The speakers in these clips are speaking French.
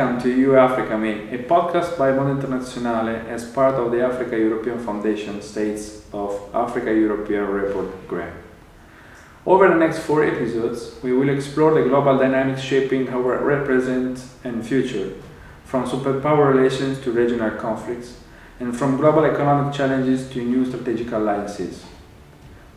welcome to EU Africa Me, a podcast by Mondo Internazionale as part of the Africa European Foundation States of Africa European Report Grant. Over the next 4 episodes, we will explore the global dynamics shaping our present and future, from superpower relations to regional conflicts, and from global economic challenges to new strategic alliances.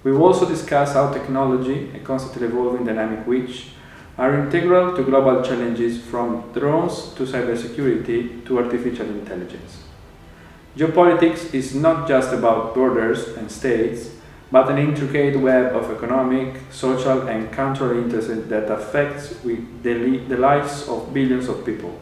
We will also discuss how technology, a constantly evolving dynamic which, are integral to global challenges from drones to cybersecurity to artificial intelligence. Geopolitics is not just about borders and states, but an intricate web of economic, social, and cultural interests that affects the lives of billions of people.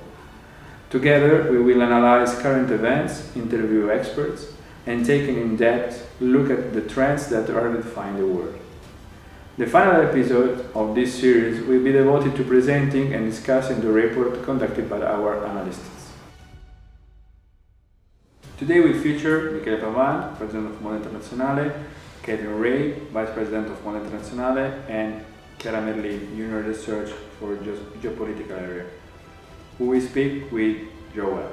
Together, we will analyze current events, interview experts, and take an in-depth look at the trends that are defining the world. The final episode of this series will be devoted to presenting and discussing the report conducted by our analysts. Today we feature Michele Pavan, President of Mondo Internazionale, Catherine Ray, Vice President of Mondo Internazionale, and Chiara Merli, Junior Research for Geopolitical Area, who will speak with Joel.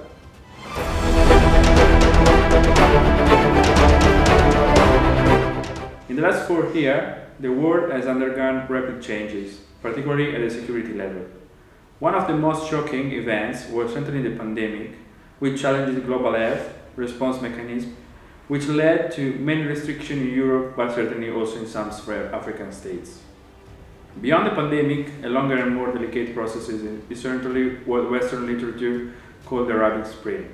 In the last 4 years, the world has undergone rapid changes, particularly at the security level. One of the most shocking events was certainly the pandemic, which challenged global health response mechanisms, which led to many restrictions in Europe, but certainly also in some African states. Beyond the pandemic, a longer and more delicate process is certainly what Western literature called the Arab Spring.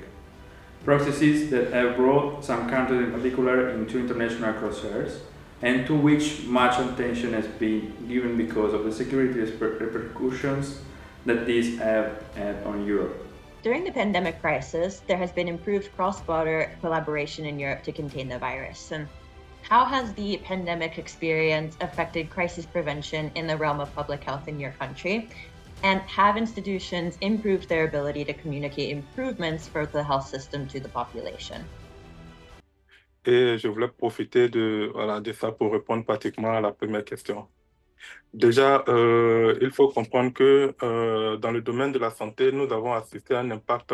Processes that have brought some countries in particular into international crosshairs, and to which much attention has been given because of the security repercussions that these have had on Europe. During the pandemic crisis, there has been improved cross-border collaboration in Europe to contain the virus. And how has the pandemic experience affected crisis prevention in the realm of public health in your country? And have institutions improved their ability to communicate improvements for the health system to the population? Et je voulais profiter de ça pour répondre pratiquement à la première question. Déjà, il faut comprendre que dans le domaine de la santé, nous avons assisté à un impact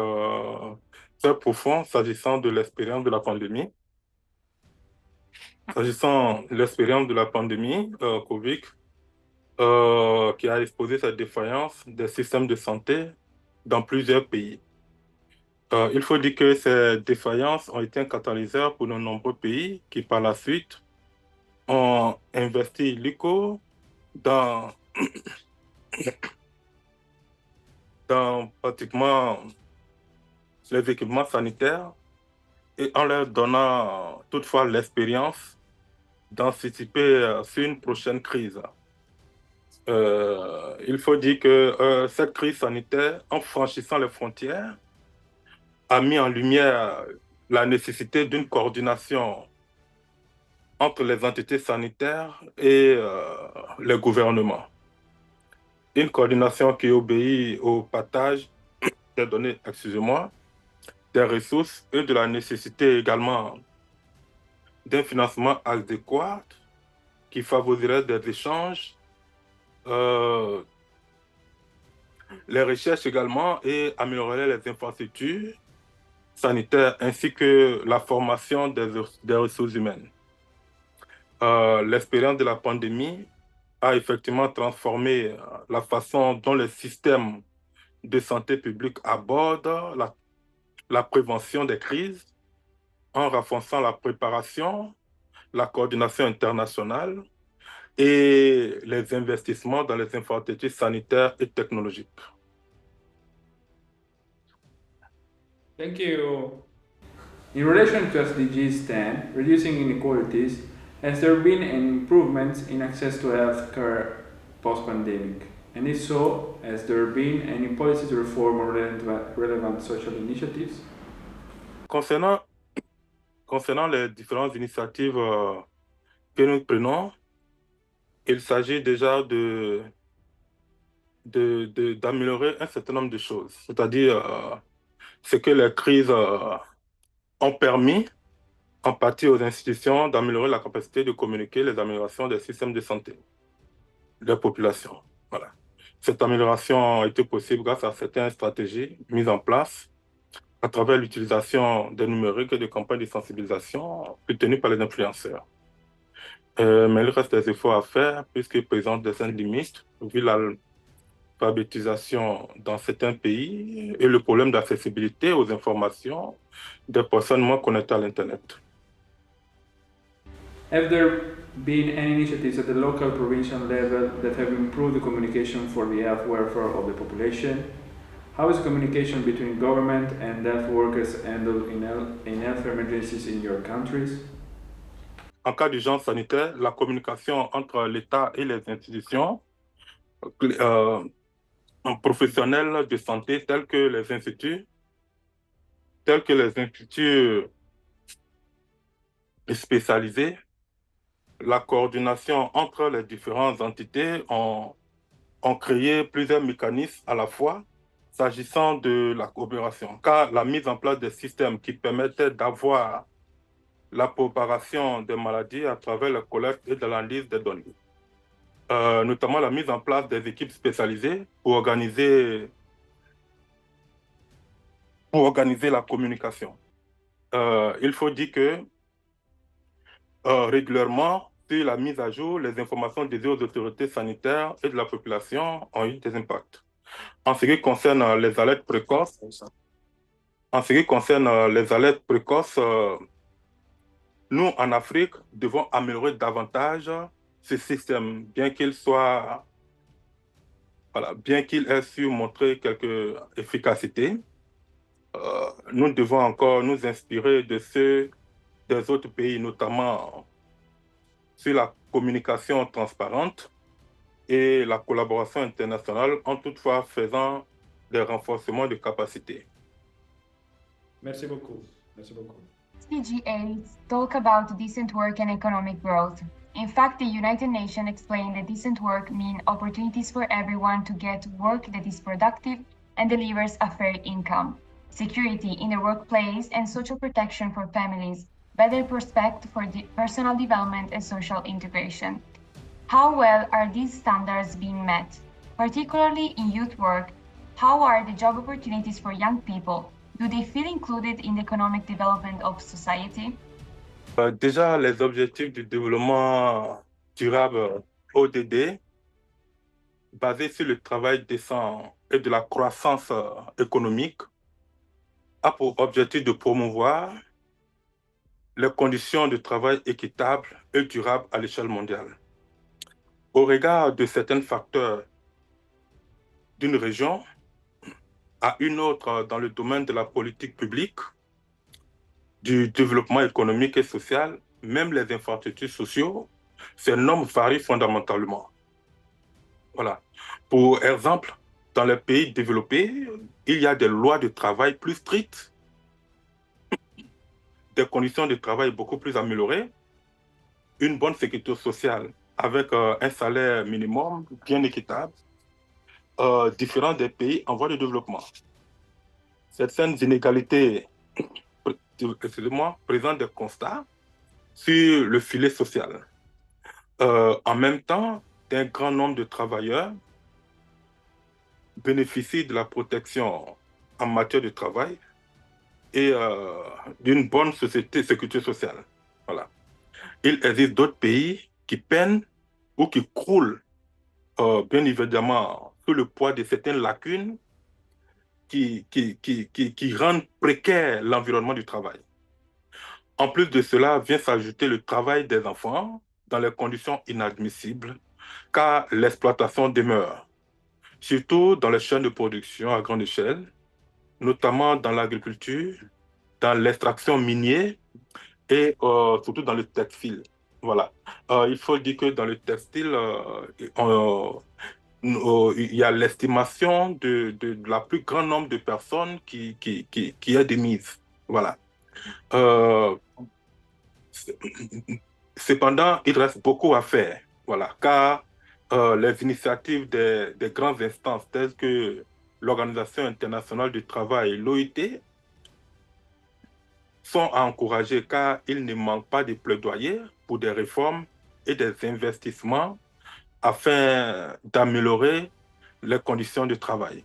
très profond s'agissant de l'expérience de la pandémie. S'agissant de l'expérience de la pandémie Covid, qui a exposé cette défaillance des systèmes de santé dans plusieurs pays. Il faut dire que ces défaillances ont été un catalyseur pour de nombreux pays qui, par la suite, ont investi illico dans pratiquement les équipements sanitaires et en leur donnant toutefois l'expérience d'anticiper sur une prochaine crise. Il faut dire que cette crise sanitaire, en franchissant les frontières, a mis en lumière la nécessité d'une coordination entre les entités sanitaires et les gouvernements. Une coordination qui obéit au partage des données, des ressources et de la nécessité également d'un financement adéquat qui favoriserait des échanges, les recherches également et améliorerait les infrastructures sanitaires ainsi que la formation des ressources humaines. L'expérience de la pandémie a effectivement transformé la façon dont les systèmes de santé publique abordent la prévention des crises en renforçant la préparation, la coordination internationale et les investissements dans les infrastructures sanitaires et technologiques. Thank you. In relation to SDGs 10, reducing inequalities, has there been an improvement in access to health care post-pandemic? And if so, has there been any policy to reform or relevant social initiatives? Concernant les différentes initiatives que nous prenons, il s'agit déjà d'améliorer un certain nombre de choses, c'est-à-dire ce que les crises ont permis en partie aux institutions d'améliorer la capacité de communiquer les améliorations des systèmes de santé des populations. Voilà. Cette amélioration a été possible grâce à certaines stratégies mises en place à travers l'utilisation des numériques et des campagnes de sensibilisation tenues par les influenceurs. Mais il reste des efforts à faire puisqu'ils présentent des limites vu l'alphabétisation dans certains pays et le problème d'accessibilité aux informations des personnes moins connectées à l'Internet. Have there been any initiatives at the local provincial level that have improved the communication for the health welfare of the population? How is communication between government and health workers handled in health emergencies in your countries? En cas d'urgence sanitaire, la communication entre l'État et les institutions professionnels de santé tels que les instituts spécialisés, la coordination entre les différentes entités ont créé plusieurs mécanismes à la fois s'agissant de la coopération, car la mise en place des systèmes qui permettaient d'avoir la préparation des maladies à travers la collecte et de l'analyse des données. Notamment la mise en place des équipes spécialisées pour organiser la communication. Il faut dire que régulièrement, sur la mise à jour, les informations dédiées aux autorités sanitaires et de la population ont eu des impacts. En ce qui concerne les alertes précoces, nous, en Afrique, devons améliorer davantage ce système, bien qu'il ait su montrer quelques efficacités. Nous devons encore nous inspirer de ceux des autres pays, notamment sur la communication transparente et la collaboration internationale, en toutefois faisant des renforcements de capacités. Merci beaucoup. Merci beaucoup. SDG-8 talk about decent work and economic growth. In fact, the United Nations explained that decent work means opportunities for everyone to get work that is productive and delivers a fair income, security in the workplace and social protection for families, better prospect for personal development and social integration. How well are these standards being met? Particularly in youth work, how are the job opportunities for young people? Do they feel included in the economic development of society? Déjà, les objectifs du développement durable ODD, basés sur le travail décent et de la croissance économique, a pour objectif de promouvoir les conditions de travail équitables et durables à l'échelle mondiale. Au regard de certains facteurs d'une région à une autre dans le domaine de la politique publique, du développement économique et social, même les infrastructures sociaux, ces normes varient fondamentalement. Voilà. Pour exemple, dans les pays développés, il y a des lois de travail plus strictes, des conditions de travail beaucoup plus améliorées, une bonne sécurité sociale avec un salaire minimum bien équitable, différent des pays en voie de développement. Certaines inégalités présentent des constats sur le filet social. En même temps, un grand nombre de travailleurs bénéficient de la protection en matière de travail et d'une bonne sécurité sociale. Voilà. Il existe d'autres pays qui peinent ou qui croulent, bien évidemment, sous le poids de certaines lacunes qui rendent précaire l'environnement du travail. En plus de cela, vient s'ajouter le travail des enfants dans les conditions inadmissibles, car l'exploitation demeure, surtout dans les chaînes de production à grande échelle, notamment dans l'agriculture, dans l'extraction minière et surtout dans le textile. Voilà. Il faut dire que dans le textile, il y a l'estimation de la plus grand nombre de personnes qui est démise. Voilà. Cependant, il reste beaucoup à faire, voilà, car les initiatives des grandes instances telles que l'Organisation internationale du travail, l'OIT, sont à encourager car il ne manque pas de plaidoyer pour des réformes et des investissements afin d'améliorer les conditions de travail.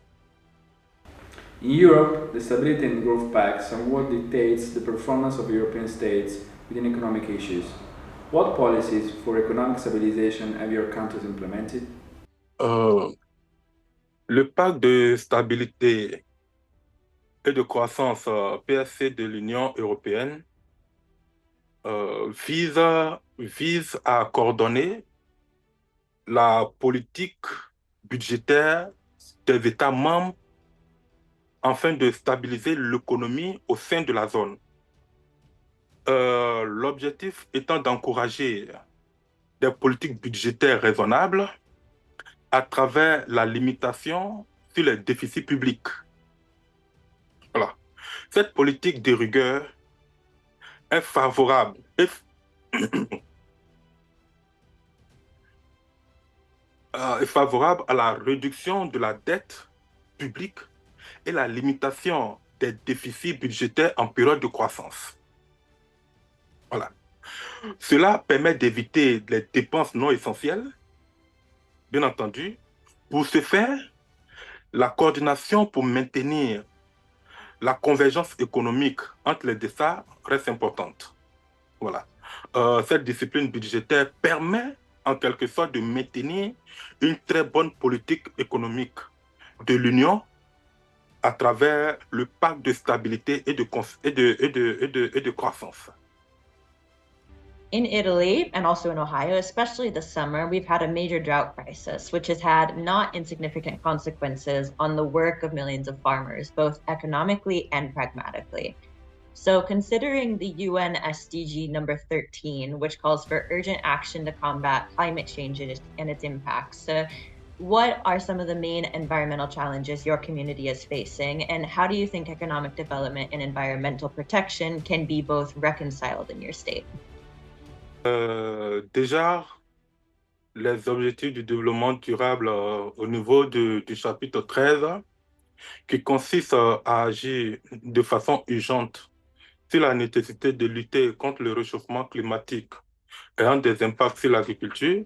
In Europe, the Stability and Growth Pact somewhat dictates the performance of European states within economic issues. What policies for economic stabilization have your countries implemented? Le pacte de stabilité et de croissance PSC de l'Union européenne vise à coordonner la politique budgétaire des États membres afin de stabiliser l'économie au sein de la zone. L'objectif étant d'encourager des politiques budgétaires raisonnables à travers la limitation sur les déficits publics. Voilà. Cette politique de rigueur est favorable est favorable à la réduction de la dette publique et la limitation des déficits budgétaires en période de croissance. Voilà. Cela permet d'éviter les dépenses non essentielles, bien entendu. Pour ce faire, la coordination pour maintenir la convergence économique entre les États reste importante. Voilà. Cette discipline budgétaire permet en quelque sorte de maintenir une très bonne politique économique de l'Union à travers le pacte de stabilité et de croissance. In Italy and also in Ohio, especially this summer, we've had a major drought crisis, which has had not insignificant consequences on the work of millions of farmers, both economically and pragmatically. So considering the UN SDG number 13, which calls for urgent action to combat climate change and its impacts, what are some of the main environmental challenges your community is facing, and how do you think economic development and environmental protection can be both reconciled in your state? Déjà, les objectifs du développement durable au niveau du chapitre 13, qui consiste à agir de façon urgente sur la nécessité de lutter contre le réchauffement climatique ayant des impacts sur l'agriculture,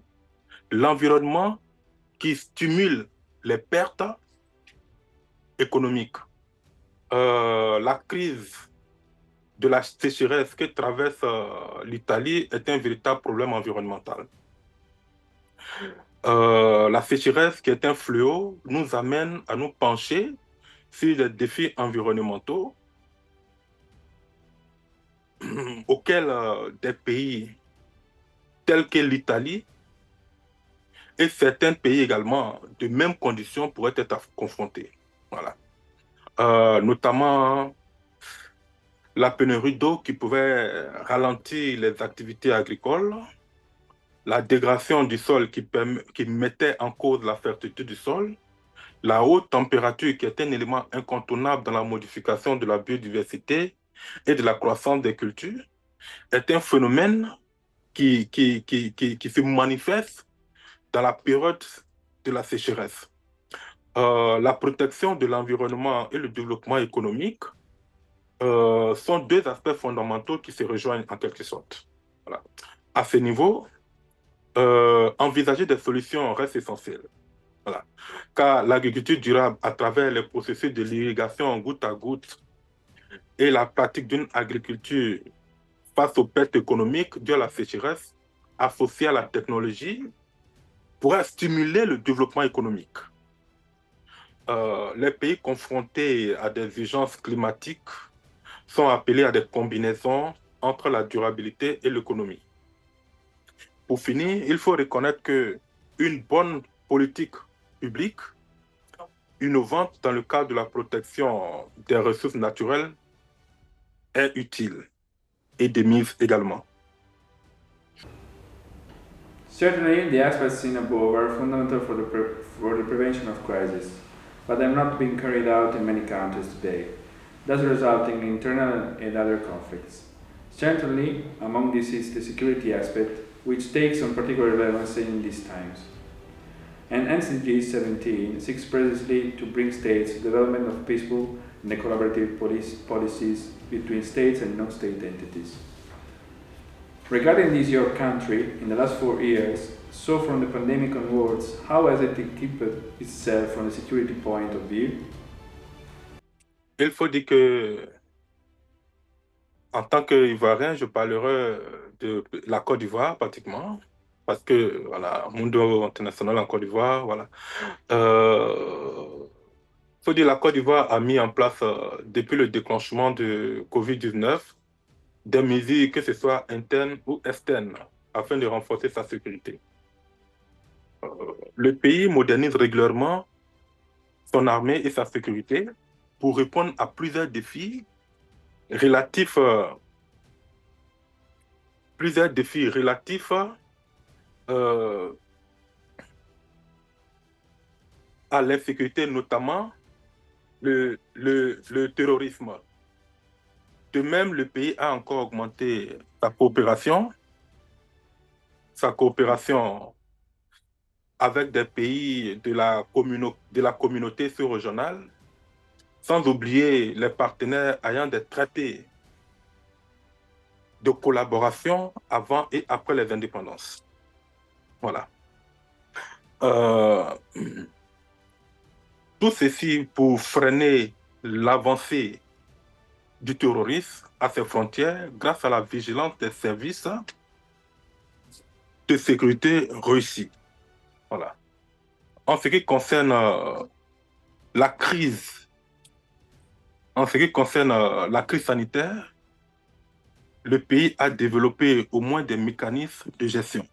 l'environnement qui stimule les pertes économiques, la crise de la sécheresse que traverse l'Italie est un véritable problème environnemental. La sécheresse, qui est un fléau, nous amène à nous pencher sur les défis environnementaux auxquels des pays tels que l'Italie et certains pays également de mêmes conditions pourraient être confrontés. Voilà. Notamment la pénurie d'eau qui pouvait ralentir les activités agricoles, la dégradation du sol qui mettait en cause la fertilité du sol, la haute température qui est un élément incontournable dans la modification de la biodiversité et de la croissance des cultures, est un phénomène qui se manifeste dans la période de la sécheresse. La protection de l'environnement et le développement économique sont deux aspects fondamentaux qui se rejoignent en quelque sorte. Voilà. À ce niveau, envisager des solutions reste essentiel. Voilà. Car l'agriculture durable, à travers les processus de l'irrigation goutte à goutte et la pratique d'une agriculture face aux pertes économiques dues à la sécheresse, associée à la technologie, pourrait stimuler le développement économique. Les pays confrontés à des urgences climatiques sont appelés à des combinaisons entre la durabilité et l'économie. Pour finir, il faut reconnaître qu'une bonne politique publique innovante dans le cadre de la protection des ressources naturelles est utile et de mise également. Certainly, the aspects seen above are fundamental for the prevention of crisis, but are not being carried out in many countries today, thus resulting in internal and other conflicts. Certainly, among these is the security aspect, which takes on particular relevance in these times. And SDG 17 seeks precisely to bring states development of peaceful and collaborative policies between states and non-state entities. Regarding this, your country, in the last 4 years, So from the pandemic onwards, how has it equipped itself from a security point of view? Il faut dire que, en tant qu'Ivoirien, je parlerai de la Côte d'Ivoire pratiquement, parce que, voilà, Mundo International en Côte d'Ivoire, voilà. Il faut dire que la Côte d'Ivoire a mis en place, depuis le déclenchement de Covid-19, des mesures, que ce soit internes ou externes, afin de renforcer sa sécurité. Le pays modernise régulièrement son armée et sa sécurité pour répondre à plusieurs défis relatifs, à l'insécurité, notamment le terrorisme. De même, le pays a encore augmenté sa coopération avec des pays de la communauté sous-régionale, sans oublier les partenaires ayant des traités de collaboration avant et après les indépendances. Voilà. Tout ceci pour freiner l'avancée du terrorisme à ses frontières grâce à la vigilance des services de sécurité réussis. Voilà. En ce qui concerne la crise sanitaire, le pays a développé au moins des mécanismes de gestion.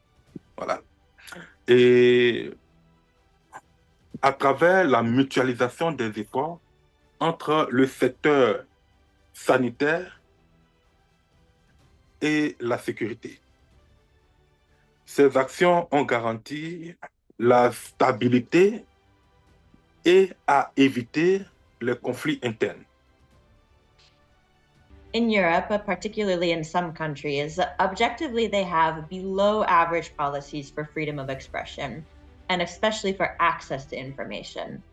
Voilà. Et à travers la mutualisation des efforts entre le secteur sanitaire et la sécurité. Ces actions ont garanti la stabilité et à éviter les conflits internes. In Europe, particularly in some countries, objectively they have below average policies for freedom of expression, and especially for access to information.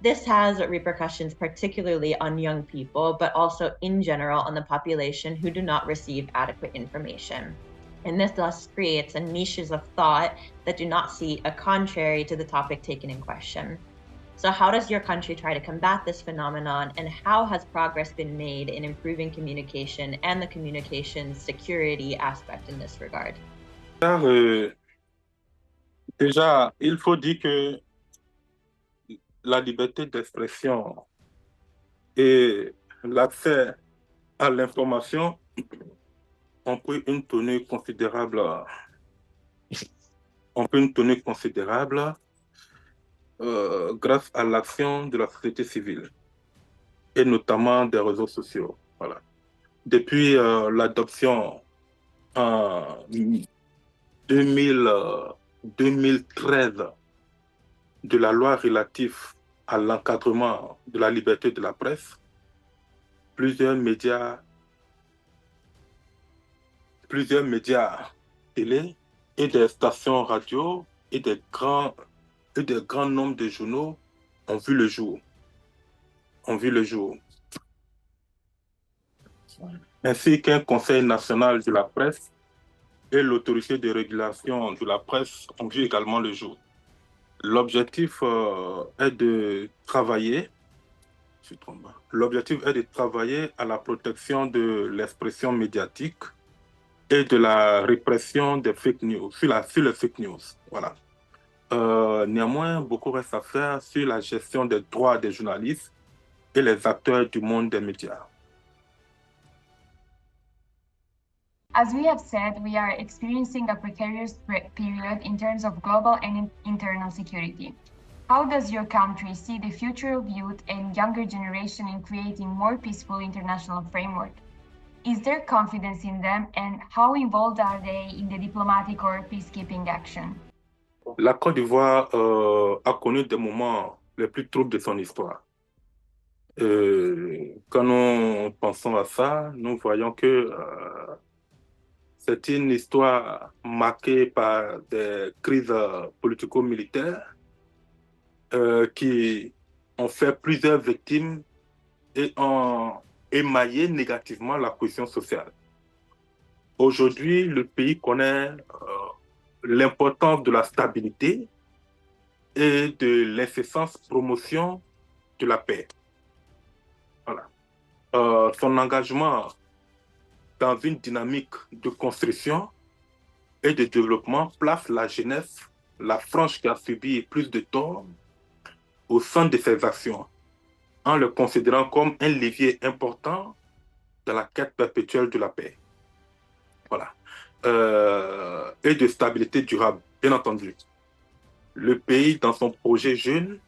This has repercussions particularly on young people, but also in general on the population who do not receive adequate information. And this thus creates niches of thought that do not see a contrary to the topic taken in question. So how does your country try to combat this phenomenon, and how has progress been made in improving communication and the communication security aspect in this regard? Déjà, il faut dire que la liberté d'expression et l'accès à l'information ont pris une tenue considérable, grâce à l'action de la société civile et notamment des réseaux sociaux. Voilà. Depuis l'adoption en 2013 de la loi relative à l'encadrement de la liberté de la presse, plusieurs médias télé et des stations radio et des grands nombres de journaux ont vu le jour. Ainsi qu'un conseil national de la presse et l'autorité de régulation de la presse ont vu également le jour. L'objectif est de travailler à la protection de l'expression médiatique et de la répression des fake news, sur les fake news. Voilà. Néanmoins, beaucoup reste à faire sur la gestion des droits des journalistes et les acteurs du monde des médias. As we have said, we are experiencing a precarious period in terms of global and internal security. How does your country see the future of youth and younger generation in creating more peaceful international framework? Is there confidence in them, and how involved are they in the diplomatic or peacekeeping action? La Côte d'Ivoire a connu des moments les plus troubles de son histoire. Quand nous pensons à ça, nous voyons que c'est une histoire marquée par des crises politico-militaires qui ont fait plusieurs victimes et ont émaillé négativement la cohésion sociale. Aujourd'hui, le pays connaît l'importance de la stabilité et de l'incessante promotion de la paix. Voilà. Son engagement dans une dynamique de construction et de développement place la jeunesse, la frange qui a subi plus de torts, au centre de ses actions, en le considérant comme un levier important dans la quête perpétuelle de la paix. Voilà. Et de stabilité durable, bien entendu. Le pays, dans son projet jeune,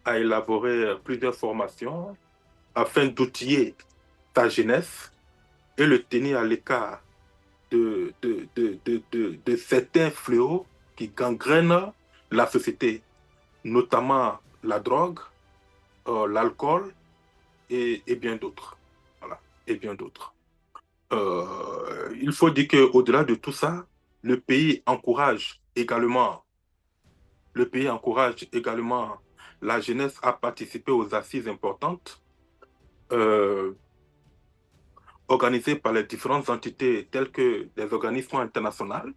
a élaboré plusieurs formations afin d'outiller sa jeunesse et le tenir à l'écart de certains fléaux qui gangrènent la société, notamment la drogue, l'alcool et bien d'autres. Voilà, et bien d'autres. Il faut dire qu'au-delà de tout ça, le pays encourage également la jeunesse à participer aux assises importantes organisées par les différentes entités telles que des organismes internationaux,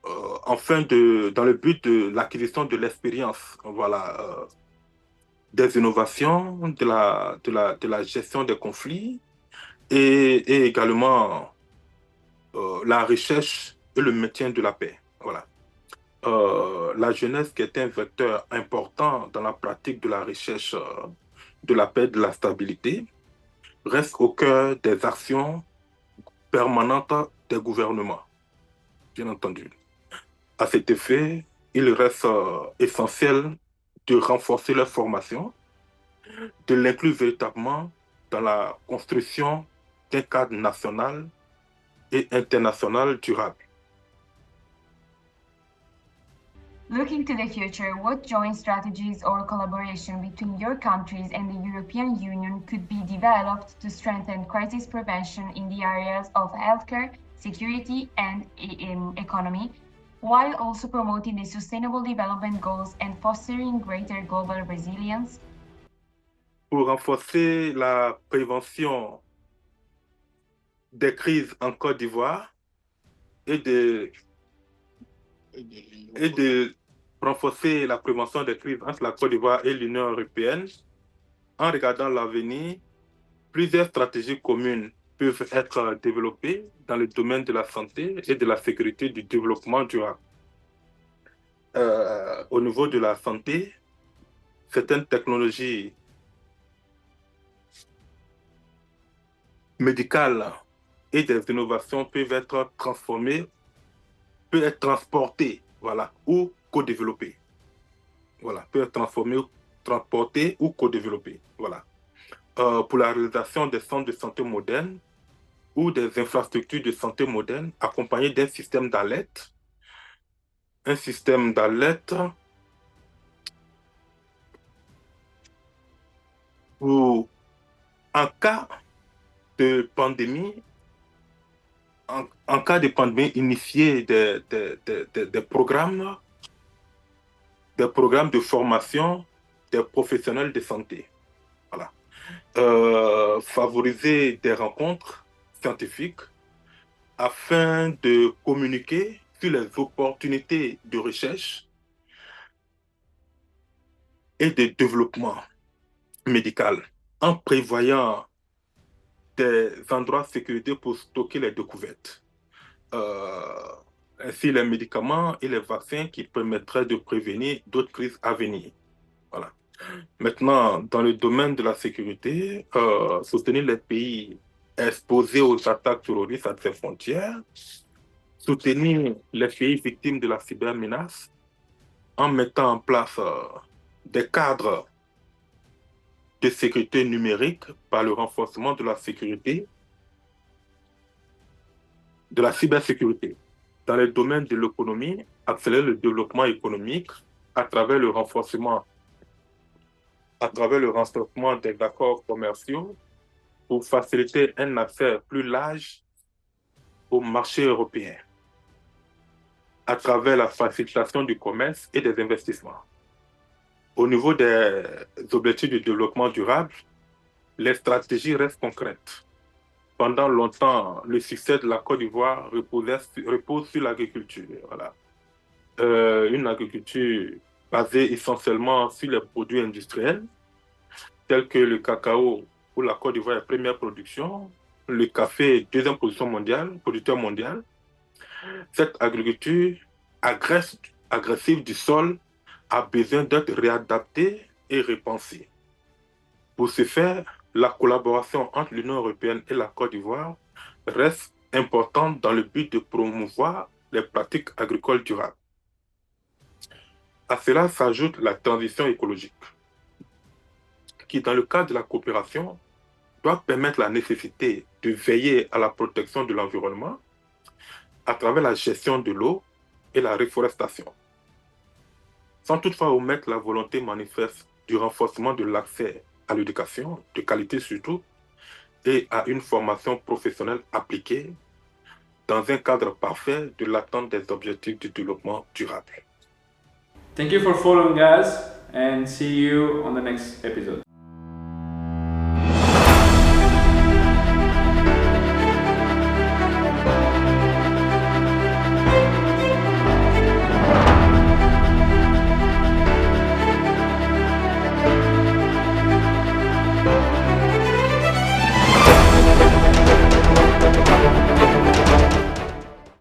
dans le but de l'acquisition de l'expérience, voilà, des innovations, de la gestion des conflits et également la recherche et le maintien de la paix. Voilà. La jeunesse qui est un vecteur important dans la pratique de la recherche de la paix, de la stabilité, reste au cœur des actions permanentes des gouvernements, bien entendu. À cet effet, il reste essentiel de renforcer leur formation, de l'inclure véritablement dans la construction d'un cadre national et international durable. Looking to the future, what joint strategies or collaboration between your countries and the European Union could be developed to strengthen crisis prevention in the areas of healthcare, security, and economy, while also promoting the Sustainable Development Goals and fostering greater global resilience? Pour renforcer la prévention des crises en Côte d'Ivoire et de renforcer la prévention des crises entre la Côte d'Ivoire et l'Union européenne, en regardant l'avenir, plusieurs stratégies communes peuvent être développées dans le domaine de la santé et de la sécurité du développement durable. Au niveau de la santé, certaines technologies médicales et des innovations peuvent être transformées, peuvent être transportées, voilà, ou co-développées. Voilà, peuvent être transformées, transportées ou co-développées. Voilà. Pour la réalisation des centres de santé modernes ou des infrastructures de santé modernes accompagnées d'un système d'alerte. Un système d'alerte où, en cas de pandémie, en cas de pandémie, initier des programmes de formation des professionnels de santé. Voilà. Favoriser des rencontres scientifiques afin de communiquer sur les opportunités de recherche et de développement médical en prévoyant des endroits de sécurité pour stocker les découvertes. Ainsi, les médicaments et les vaccins qui permettraient de prévenir d'autres crises à venir. Voilà. Maintenant, dans le domaine de la sécurité, soutenir les pays exposés aux attaques terroristes à ses frontières, soutenir les pays victimes de la cybermenace en mettant en place des cadres de sécurité numérique par le renforcement de la sécurité, de la cybersécurité. Dans le domaine de l'économie, accélérer le développement économique à travers le renforcement des accords commerciaux pour faciliter un accès plus large au marché européen à travers la facilitation du commerce et des investissements. Au niveau des objectifs de développement durable, les stratégies restent concrètes. pendant longtemps, le succès de la Côte d'Ivoire repose sur l'agriculture. Voilà. Une agriculture basée essentiellement sur les produits industriels, tels que le cacao, où la Côte d'Ivoire est première production, le café, deuxième position mondiale, producteur mondial. Cette agriculture agressive du sol a besoin d'être réadaptée et repensée. Pour ce faire, la collaboration entre l'Union européenne et la Côte d'Ivoire reste importante dans le but de promouvoir les pratiques agricoles durables. À cela s'ajoute la transition écologique, qui, dans le cadre de la coopération, doit permettre la nécessité de veiller à la protection de l'environnement à travers la gestion de l'eau et la reforestation, sans toutefois omettre la volonté manifeste du renforcement de l'accès à l'éducation, de qualité surtout, et à une formation professionnelle appliquée dans un cadre parfait de l'atteinte des objectifs du développement durable. Thank you for following us and see you on the next episode.